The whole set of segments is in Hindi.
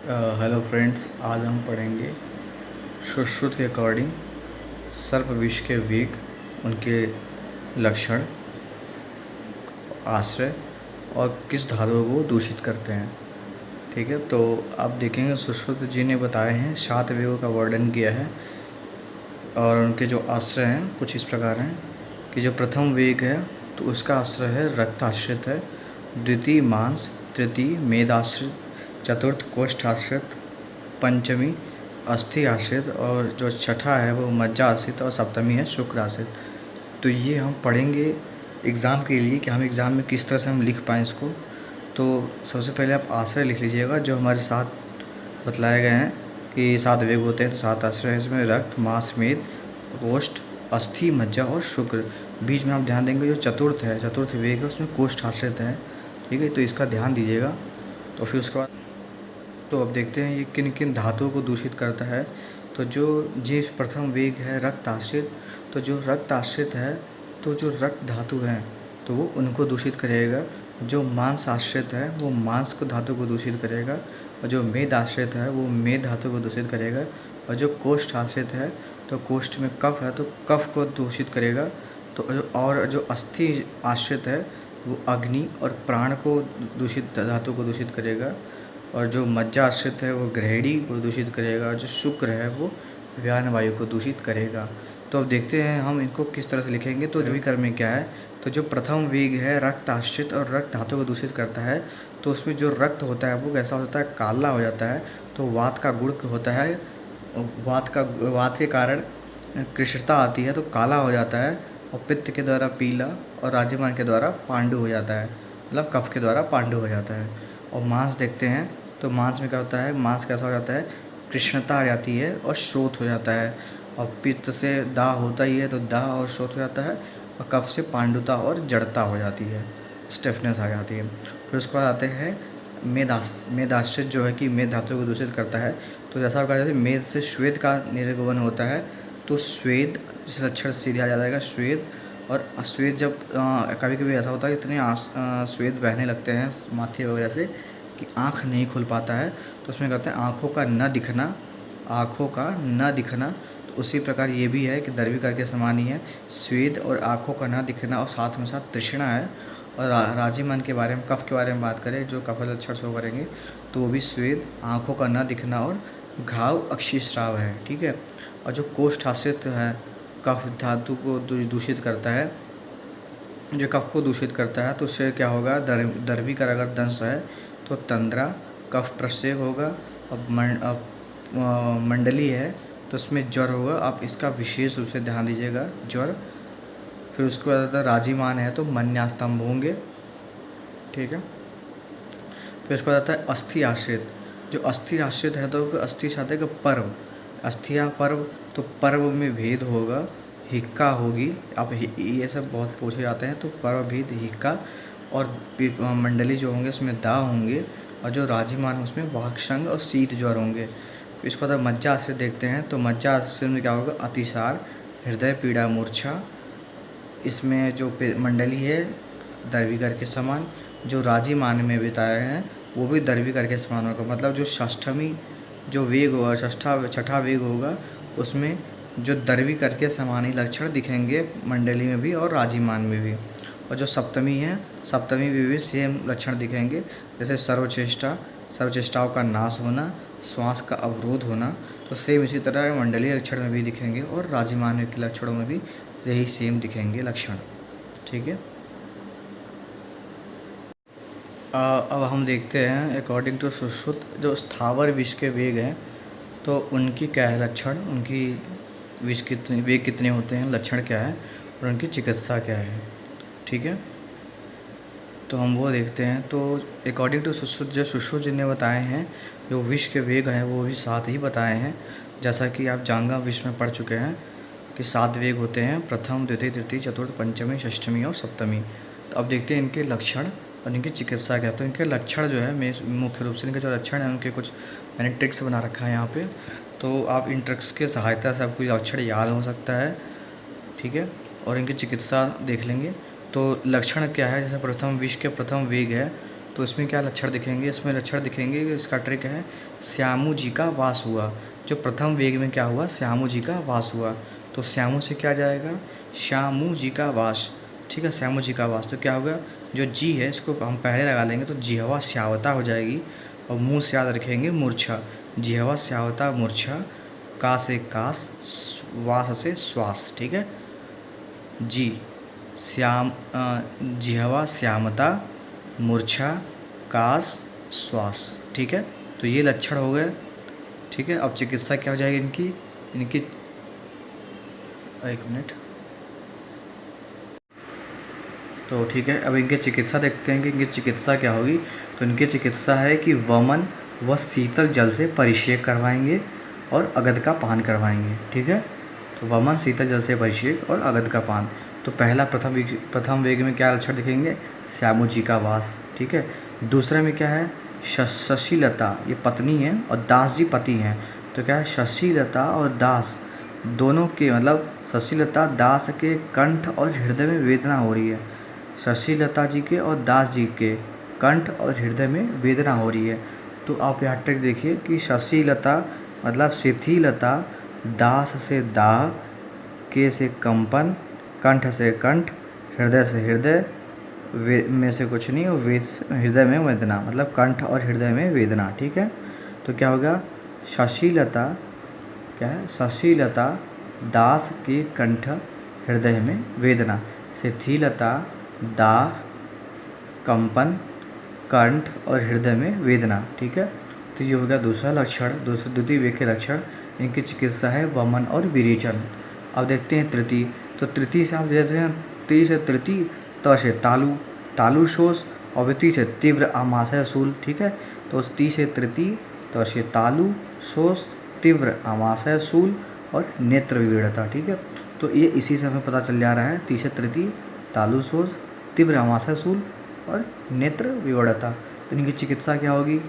हेलो फ्रेंड्स, आज हम पढ़ेंगे सुश्रुत के अकॉर्डिंग सर्प विष के वेग, उनके लक्षण, आश्रय और किस धातुओं को दूषित करते हैं। ठीक है, तो आप देखेंगे सुश्रुत जी ने बताए हैं 7 वेगों का वर्णन किया है और उनके जो आश्रय हैं कुछ इस प्रकार हैं कि जो प्रथम वेग है तो उसका आश्रय है रक्त आश्रित है, द्वितीय मांस, तृतीय मेद आश्रित, चतुर्थ कोष्ठ आश्रित, पंचमी अस्थि आश्रित और जो छठा है वो मज्जा आश्रित और सप्तमी है शुक्र आश्रित। तो ये हम पढ़ेंगे एग्ज़ाम के लिए कि हम एग्ज़ाम में किस तरह से हम लिख पाएँ इसको। तो सबसे पहले आप आश्रय लिख लीजिएगा जो हमारे साथ बतलाए गए हैं कि 7 वेग होते हैं। तो 7 आश्रय हैं इसमें रक्त, मांस, मेद, कोष्ठ, अस्थि, मज्जा और शुक्र। बीच में आप ध्यान देंगे जो चतुर्थ वेग है उसमें कोष्ठ आश्रित है। ठीक है, तो इसका ध्यान दीजिएगा। तो फिर उसके बाद तो अब देखते हैं ये किन किन धातुओं को दूषित करता है। तो जो प्रथम वेग है रक्त आश्रित, तो जो रक्त आश्रित है तो जो रक्त धातु हैं तो वो उनको दूषित करेगा। जो मांस आश्रित है वो मांस को धातु को दूषित करेगा और जो मेद आश्रित है वो मेद धातु को दूषित करेगा और जो कोष्ठ आश्रित है तो कोष्ठ में कफ है तो कफ को दूषित करेगा। तो और जो अस्थि आश्रित है वो अग्नि और प्राण को दूषित धातु को दूषित करेगा और जो मज्जा आश्रित है वो ग्रहणी को दूषित करेगा और जो शुक्र है वो व्यान वायु को दूषित करेगा। तो अब देखते हैं हम इनको किस तरह से लिखेंगे। तो द्विवीय क्रम में क्या है, तो जो प्रथम वेग है रक्त आश्रित और रक्त धातु को दूषित करता है तो उसमें जो रक्त होता है वो कैसा होता है, काला हो जाता है। तो वात का गुण होता है, वात के कारण कृष्णता आती है तो काला हो जाता है और पित्त के द्वारा पीला और राजमान के द्वारा पांडु हो जाता है, मतलब कफ के द्वारा पांडु हो जाता है। और मांस देखते हैं तो मांस में क्या होता है, मांस कैसा हो जाता है, कृष्णता आ जाती है और श्रोत हो जाता है। और पित्त से दाह होता ही है तो दाह और श्रोत हो जाता है और कफ से पांडुता और जड़ता हो जाती है, स्टिफनेस आ जाती है। फिर उसके बाद आते हैं मेद आश्रित जो है कि मेद धातु को दूषित करता है। तो जैसा कहा जाता है मेद से श्वेत का निर्गमन होता है तो श्वेत जिस लक्षण सीधे आ जाएगा श्वेत। और श्वेत जब कभी कभी ऐसा होता है इतने श्वेत बहने लगते हैं माथे वगैरह से कि आँख नहीं खुल पाता है तो उसमें कहते हैं आँखों का न दिखना। तो उसी प्रकार ये भी है कि द्रव्य करके समान ही है, स्वेद और आँखों का न दिखना और साथ में साथ तृष्णा है। और राजिमन के बारे में, कफ के बारे में बात करें जो कफ लक्षण शो करेंगे तो वो भी स्वेद, आँखों का न दिखना और घाव अक्षी स्राव है। ठीक है, और जो कोष्ठ आश्रित है कफ धातु को दूषित करता है, जो कफ को दूषित करता है तो उससे क्या होगा, दर्वी का अगर दंश है तो तंद्रा, कफ प्रक्षेप होगा। अब मंडली है तो उसमें ज्वर होगा, आप इसका विशेष रूप से ध्यान दीजिएगा, ज्वर। फिर उसके बाद राजिमान है तो मन्यास्तंभ होंगे। ठीक है, फिर उसके बाद आता है अस्थि आश्रित। जो अस्थि आश्रित है तो अस्थि साधक पर्व, अस्थिया पर्व, तो पर्व में भेद होगा, हिक्का होगी। आप ये सब बहुत पूछे जाते हैं तो पर्व भेद हिक्का। और मंडली जो होंगे उसमें दा होंगे और जो राजिमान उसमें वाक्शंग और शीत ज्वर होंगे। इसको बाद मज्जा आश्रित देखते हैं तो मज्जा आश्रित में क्या होगा, अतिसार, हृदय पीड़ा, मूर्छा। इसमें जो मंडली है दर्विकर के समान, जो राजिमान में बताए हैं वो भी दर्विकर के समान होगा। मतलब जो षष्ठमी जो वेग होगा, छठा वेग होगा उसमें जो दर्विकर के समान ही लक्षण दिखेंगे मंडली में भी और राजिमान में भी। और जो सप्तमी है, सप्तमी में भी सेम लक्षण दिखेंगे, जैसे सर्वचेष्टाओं का नाश होना, श्वास का अवरोध होना। तो सेम इसी तरह मंडलीय लक्षण में भी दिखेंगे और राजिमान के लक्षणों में भी यही सेम दिखेंगे लक्षण। ठीक है, अब हम देखते हैं अकॉर्डिंग टू सुश्रुत जो स्थावर विष के वेग हैं तो उनकी क्या है लक्षण, उनकी वेग कितने होते हैं, लक्षण क्या है और उनकी चिकित्सा क्या है। ठीक है, तो हम वो देखते हैं। तो अकॉर्डिंग टू सुश्रुत जो सुश्रुत जी ने बताए हैं जो विष के वेग हैं वो भी 7 ही बताए हैं। जैसा कि आप जांगा विष में पढ़ चुके हैं कि 7 वेग होते हैं, प्रथम, द्वितीय, तृतीय, चतुर्थ, पंचमी, षष्ठमी और सप्तमी। तो अब देखते हैं इनके लक्षण और इनकी चिकित्सा क्या है। तो इनके लक्षण जो है मुख्य रूप से इनके जो लक्षण हैं उनके कुछ मैंने ट्रिक्स बना रखा है यहाँ पे, तो आप इन ट्रिक्स की सहायता से आपको लक्षण याद हो सकता है। ठीक है, और इनकी चिकित्सा देख लेंगे। तो लक्षण क्या है, जैसे प्रथम विष के प्रथम वेग है तो इसमें क्या लक्षण दिखेंगे, इसमें लक्षण दिखेंगे कि इसका ट्रिक है श्यामू जी का वास हुआ। जो प्रथम वेग में क्या हुआ, श्यामू जी का वास हुआ, तो श्यामू से क्या जाएगा, श्यामू जी का वास, ठीक है, श्यामू जी का वास। तो क्या होगा, जो जी है इसको हम पहले लगा लेंगे तो जिह्वा श्यावता हो जाएगी, और मुँह से याद रखेंगे मूर्छा, जिह्वा श्यावता मूर्छा, का से कास, वास से श्वास, ठीक है। जी श्याम जिह्वा श्यामता, मूर्छा, कास, श्वास, ठीक है। तो ये लक्षण हो गए, ठीक है। अब चिकित्सा क्या हो जाएगी इनकी, एक मिनट। तो ठीक है, अब इनके चिकित्सा देखते हैं कि इनकी चिकित्सा क्या होगी। तो इनकी चिकित्सा है कि वमन व शीतल जल से परिषेक करवाएंगे और अगध का पान करवाएंगे, ठीक है। तो वमन, शीतल जल से परिषेक और अगध का पान। तो पहला प्रथम वेग में क्या लक्षण दिखेंगे, श्यामू जी का वास, ठीक है। दूसरे में क्या है, शशिलता, ये पत्नी है और दास जी पति हैं। तो क्या है, शशिलता और दास दोनों के, मतलब शशिलता दास के कंठ और हृदय में वेदना हो रही है। शशिलता जी के और दास जी के कंठ और हृदय में वेदना हो रही है। तो आप यहाँ ट्रिक देखिए कि शशिलता मतलब शिथिलता, दास से दाह, के से कंपन, कंठ से कंठ, हृदय से हृदय, में से कुछ नहीं, और हृदय में वेदना, मतलब कंठ और हृदय में वेदना, ठीक है। तो क्या होगा, शशिलता, क्या है, शशिलता दास के कंठ हृदय में वेदना, शिथिलता दाह, कंपन, कंठ और हृदय में वेदना, ठीक है। तो ये हो गया दूसरा लक्षण, द्वितीय वेग के लक्षण। इनकी चिकित्सा है वमन और विरेचन। अब देखते हैं तृतीय। तो तृतीय से आप देखते हैं, ती से तृतीय, त से तालु, तालु शोष, और विती से तीव्र आमाशय शूल, ठीक है। तो उस ती से तृतीय, त से तालु, शोष, तीव्र आमाशय शूल और नेत्र विविधता, ठीक है। तो ये इसी से हमें पता चल जा रहा है, ती से तृतीय, तालु शोष, तीव्र आमाशय शूल और नेत्र विवड़ता। तो इनकी चिकित्सा क्या होगी,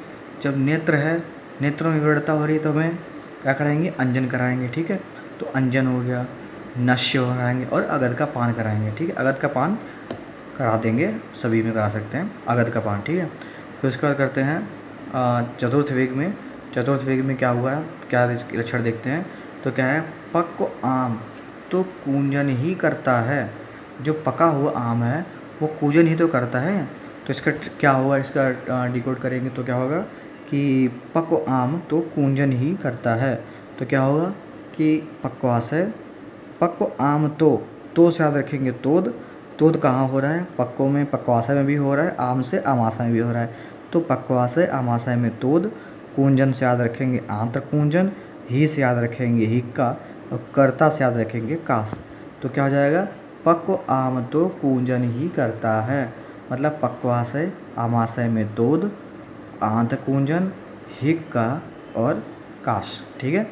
जब नेत्र है, नेत्रों में विवड़ता हो रही है तो हमें क्या कराएंगे, अंजन कराएंगे, ठीक है। तो अंजन हो गया, नश्य कराएंगे और अगध का पान कराएंगे, ठीक है। अगध का पान करा देंगे, सभी में करा सकते हैं अगध का पान, ठीक है। फिर उसके बाद करते हैं चतुर्थ वेग में। चतुर्थ वेग में क्या हुआ है, क्या लक्षण देखते हैं। तो क्या है, पक्व आम तो कूंजन ही करता है। जो पका हुआ आम है वो कूजन ही तो करता है। तो इसका क्या होगा, इसका डिकोड करेंगे तो क्या होगा कि पक्व आम तो कूंजन ही करता है। तो क्या होगा कि पक्वाशय, पक्व आम तो से याद रखेंगे तोद, तोद कहाँ हो रहा है, पक्कों में, पक्वाशय में भी हो रहा है, आम से आमाशय में भी हो रहा है। तो पक्वाशय आमाशय में तोद, कूंजन से याद रखेंगे आंत्र कूंजन, ही से याद रखेंगे हिक्का और कर्ता से याद रखेंगे काश। तो क्या हो जाएगा, पक्व आम तो कूंजन ही करता है, मतलब पक्वाशय आमाशय में तोद, आंत्र कूंजन, हिक्का और काश, ठीक है।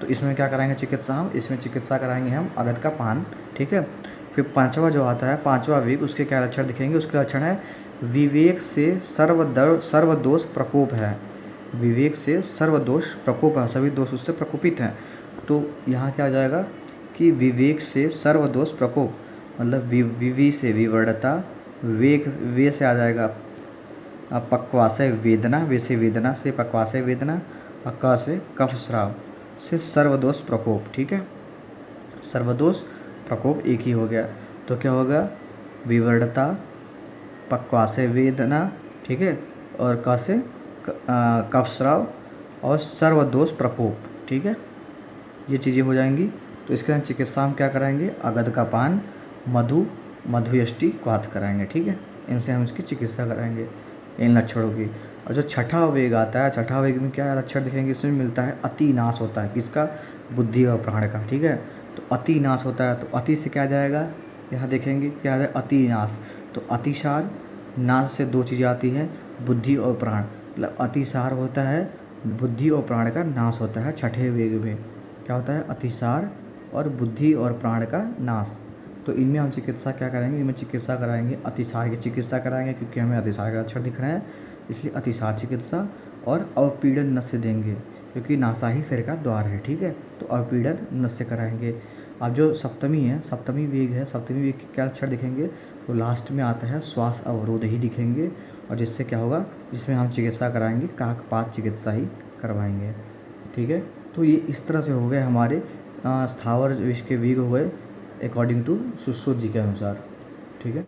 तो इसमें क्या कराएंगे चिकित्सा, हम इसमें चिकित्सा कराएंगे हम अगध का पान, ठीक है। फिर पांचवा जो आता है, पांचवा वेग, उसके क्या लक्षण दिखेंगे। उसके लक्षण है विवेक से सर्वदोष प्रकोप है। विवेक से सर्वदोष प्रकोप है, सभी दोष उससे प्रकोपित हैं। तो यहाँ क्या आ जाएगा कि विवेक से सर्वदोष प्रकोप, मतलब विवि से विवर्णता, वेग, वे से आ जाएगा पक्वाशय वेदना, वे से वेदना से पक्वाशय वेदना, और क से कफ स्राव से सर्वदोष प्रकोप, ठीक है। सर्वदोष प्रकोप एक ही हो गया। तो क्या होगा, विवर्णता, पक्वाशय वेदना, ठीक है, और क से कफ स्राव और सर्वदोष प्रकोप, ठीक है। ये चीज़ें हो जाएंगी। तो इसके बाद चिकित्सा हम क्या कराएंगे, अगध का पान, मधुयष्टि क्वाथ कराएंगे, ठीक है। इनसे हम इसकी चिकित्सा कराएंगे, इन लक्षणों की। और जो छठा वेग आता है, छठा वेग में क्या लक्षण दिखेंगे, इसमें मिलता है अति नाश होता है, किसका, बुद्धि और प्राण का, ठीक है। तो अति नाश होता है, तो अति से क्या जाएगा, यहाँ देखेंगे क्या है, अति नाश। तो अतिसार, नाश से दो चीज़ें आती हैं, बुद्धि और प्राण, मतलब अतिसार होता है, बुद्धि और प्राण का नाश होता है। छठे वेग में क्या होता है, अतिसार और बुद्धि और प्राण का नाश। तो इनमें हम चिकित्सा क्या कराएंगे, इनमें चिकित्सा कराएंगे, अतिसार की चिकित्सा कराएंगे, क्योंकि हमें अतिसार का लक्षण दिख रहे हैं, इसलिए अतिसार चिकित्सा। और अवपीड़न नस्य देंगे, क्योंकि नासा ही सिर का द्वार है, ठीक है। तो अवपीड़न नस्य कराएंगे। अब जो सप्तमी है, सप्तमी वेग है, सप्तमी वेग के क्या लक्षण दिखेंगे। तो लास्ट में आता है श्वास अवरोध ही दिखेंगे, और जिससे क्या होगा, जिसमें हम चिकित्सा कराएंगे काकपात चिकित्सा ही करवाएंगे। ठीक है, तो ये इस तरह से हो गए हमारे स्थावर विष के वीग हो गए अकॉर्डिंग टू सुश्रुत जी के अनुसार। ठीक है।